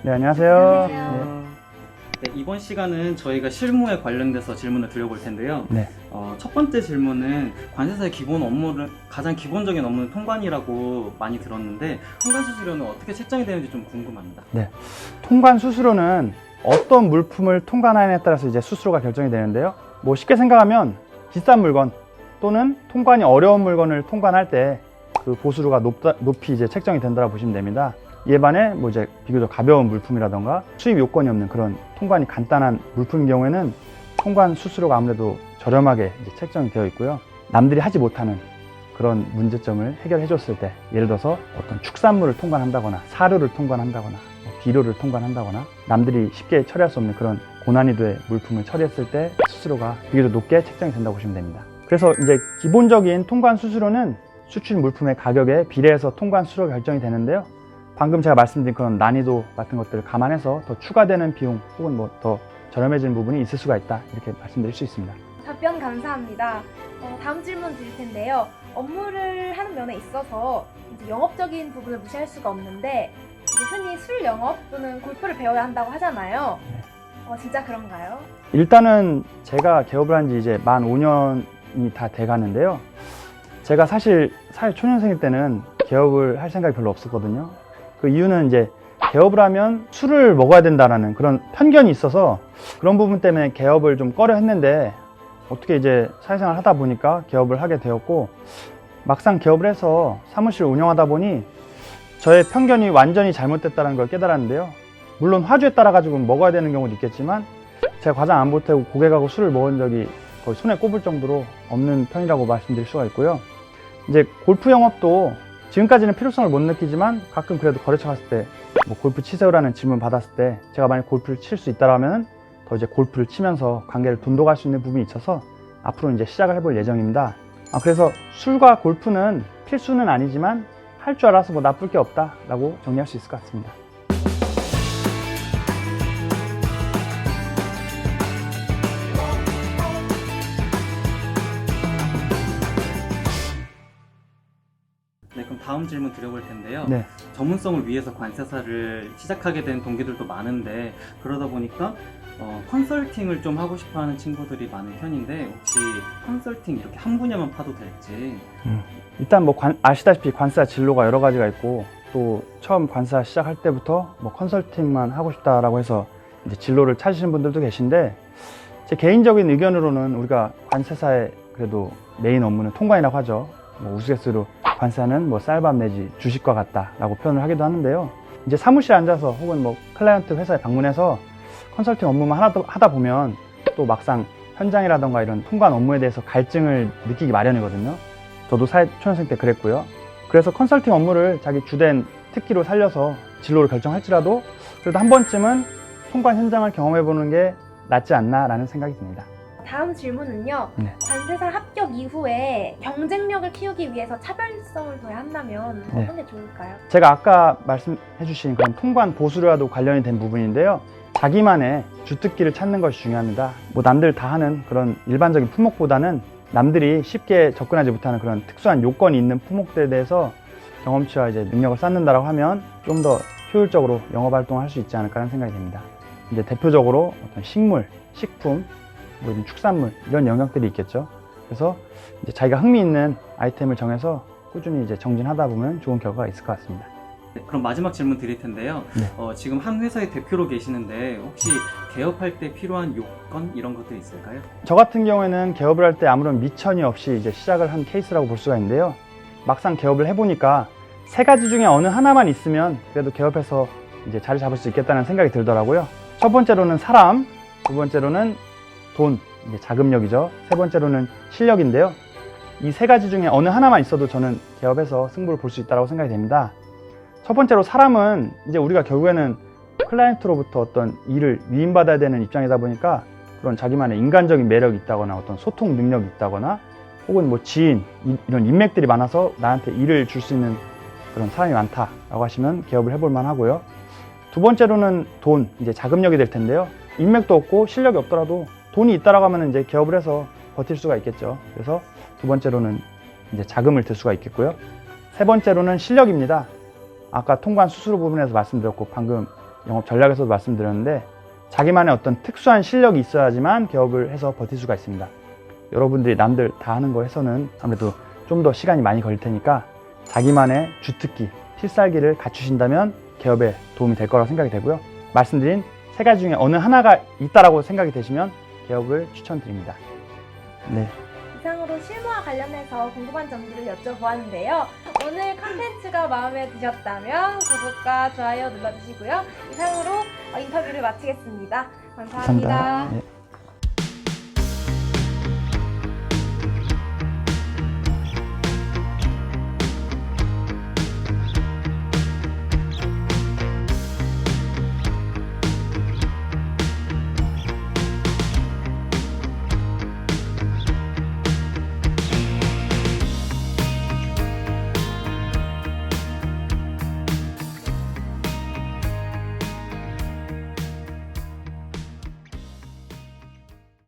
네, 안녕하세요. 안녕하세요. 네, 이번 시간은 저희가 실무에 관련돼서 질문을 드려볼 텐데요. 네. 첫 번째 질문은 관세사의 기본 업무를 가장 기본적인 업무는 통관이라고 많이 들었는데 통관 수수료는 어떻게 책정이 되는지 좀 궁금합니다. 네. 통관 수수료는 어떤 물품을 통관하느냐에 따라서 이제 수수료가 결정이 되는데요. 뭐 쉽게 생각하면 비싼 물건 또는 통관이 어려운 물건을 통관할 때 그 보수료가 높이 이제 책정이 된다고 보시면 됩니다. 이에 반해 뭐 이제 비교적 가벼운 물품이라던가 수입 요건이 없는 그런 통관이 간단한 물품인 경우에는 통관 수수료가 아무래도 저렴하게 이제 책정이 되어 있고요. 남들이 하지 못하는 그런 문제점을 해결해 줬을 때, 예를 들어서 어떤 축산물을 통관한다거나 사료를 통관한다거나 비료를 통관한다거나 남들이 쉽게 처리할 수 없는 그런 고난이도의 물품을 처리했을 때 수수료가 비교적 높게 책정이 된다고 보시면 됩니다. 그래서 이제 기본적인 통관 수수료는 수출 물품의 가격에 비례해서 통관 수수료가 결정이 되는데요. 방금 제가 말씀드린 그런 난이도 같은 것들을 감안해서 더 추가되는 비용 혹은 뭐 더 저렴해지는 부분이 있을 수가 있다, 이렇게 말씀드릴 수 있습니다. 답변 감사합니다. 다음 질문 드릴 텐데요. 업무를 하는 면에 있어서 이제 영업적인 부분을 무시할 수가 없는데 이제 흔히 술 영업 또는 골프를 배워야 한다고 하잖아요. 진짜 그런가요? 일단은 제가 개업을 한 지 이제 만 5년이 다 돼가는데요. 제가 사실 사회 초년생일 때는 개업을 할 생각이 별로 없었거든요. 그 이유는 이제 개업을 하면 술을 먹어야 된다라는 그런 편견이 있어서 그런 부분 때문에 개업을 좀 꺼려 했는데, 어떻게 이제 사회생활 하다 보니까 개업을 하게 되었고, 막상 개업을 해서 사무실을 운영하다 보니 저의 편견이 완전히 잘못됐다는 걸 깨달았는데요. 물론 화주에 따라 가지고 먹어야 되는 경우도 있겠지만 제가 과장 안 보태고 고객하고 술을 먹은 적이 거의 손에 꼽을 정도로 없는 편이라고 말씀드릴 수가 있고요. 이제 골프 영업도 지금까지는 필요성을 못 느끼지만 가끔 그래도 거래처 갔을 때 뭐 골프 치세요라는 질문 받았을 때 제가 만약 골프를 칠 수 있다라면 더 이제 골프를 치면서 관계를 돈독할 수 있는 부분이 있어서 앞으로 이제 시작을 해볼 예정입니다. 그래서 술과 골프는 필수는 아니지만 할 줄 알아서 뭐 나쁠 게 없다라고 정리할 수 있을 것 같습니다. 네, 그럼 다음 질문 드려볼 텐데요. 네. 전문성을 위해서 관세사를 시작하게 된 동기들도 많은데 그러다 보니까 컨설팅을 좀 하고 싶어하는 친구들이 많은 편인데 혹시 컨설팅 이렇게 한 분야만 파도 될지? 일단 뭐 아시다시피 관세사 진로가 여러 가지가 있고, 또 처음 관세사 시작할 때부터 뭐 컨설팅만 하고 싶다라고 해서 이제 진로를 찾으시는 분들도 계신데, 제 개인적인 의견으로는 우리가 관세사의 그래도 메인 업무는 통관이라고 하죠. 뭐 우스갯소리로 관세사는 뭐 쌀밥 내지 주식과 같다라고 표현을 하기도 하는데요. 이제 사무실에 앉아서 혹은 뭐 클라이언트 회사에 방문해서 컨설팅 업무만 하다 보면 또 막상 현장이라던가 이런 통관 업무에 대해서 갈증을 느끼기 마련이거든요. 저도 사회 초년생 때 그랬고요. 그래서 컨설팅 업무를 자기 주된 특기로 살려서 진로를 결정할지라도 그래도 한 번쯤은 통관 현장을 경험해보는 게 낫지 않나라는 생각이 듭니다. 다음 질문은요. 네. 관세사 합격 이후에 경쟁력을 키우기 위해서 차별성을 둬야 한다면 네. 어떤 게 좋을까요? 제가 아까 말씀해주신 그런 통관 보수료와도 관련이 된 부분인데요. 자기만의 주특기를 찾는 것이 중요합니다. 뭐 남들 다 하는 그런 일반적인 품목보다는 남들이 쉽게 접근하지 못하는 그런 특수한 요건이 있는 품목들에 대해서 경험치와 이제 능력을 쌓는다라고 하면 좀 더 효율적으로 영업 활동을 할 수 있지 않을까 하는 생각이 듭니다. 이제 대표적으로 어떤 식물, 식품, 뭐 축산물 이런 영역들이 있겠죠. 그래서 이제 자기가 흥미 있는 아이템을 정해서 꾸준히 이제 정진하다 보면 좋은 결과가 있을 것 같습니다. 네, 그럼 마지막 질문 드릴 텐데요. 네. 지금 한 회사의 대표로 계시는데 혹시 개업할 때 필요한 요건 이런 것들이 있을까요? 저 같은 경우에는 개업을 할 때 아무런 미천이 없이 이제 시작을 한 케이스라고 볼 수가 있는데요. 막상 개업을 해보니까 세 가지 중에 어느 하나만 있으면 그래도 개업해서 이제 자리 잡을 수 있겠다는 생각이 들더라고요. 첫 번째로는 사람, 두 번째로는 돈, 이제 자금력이죠. 세 번째로는 실력인데요. 이 세 가지 중에 어느 하나만 있어도 저는 개업해서 승부를 볼 수 있다고 생각이 됩니다. 첫 번째로 사람은 이제 우리가 결국에는 클라이언트로부터 어떤 일을 위임받아야 되는 입장이다 보니까 그런 자기만의 인간적인 매력이 있다거나 어떤 소통 능력이 있다거나 혹은 뭐 지인, 이런 인맥들이 많아서 나한테 일을 줄 수 있는 그런 사람이 많다라고 하시면 개업을 해볼 만하고요. 두 번째로는 돈, 이제 자금력이 될 텐데요. 인맥도 없고 실력이 없더라도 돈이 있다라고 하면 이제 개업을 해서 버틸 수가 있겠죠. 그래서 두 번째로는 이제 자금을 들 수가 있겠고요. 세 번째로는 실력입니다. 아까 통관 수수료 부분에서 말씀드렸고 방금 영업 전략에서도 말씀드렸는데 자기만의 어떤 특수한 실력이 있어야지만 개업을 해서 버틸 수가 있습니다. 여러분들이 남들 다 하는 거 해서는 아무래도 좀 더 시간이 많이 걸릴 테니까 자기만의 주특기, 필살기를 갖추신다면 개업에 도움이 될 거라고 생각이 되고요. 말씀드린 세 가지 중에 어느 하나가 있다라고 생각이 되시면 개업을 추천드립니다. 네. 이상으로 실무와 관련해서 궁금한 점들을 여쭤보았는데요. 오늘 컨텐츠가 마음에 드셨다면 구독과 좋아요 눌러주시고요. 이상으로 인터뷰를 마치겠습니다. 감사합니다. 네.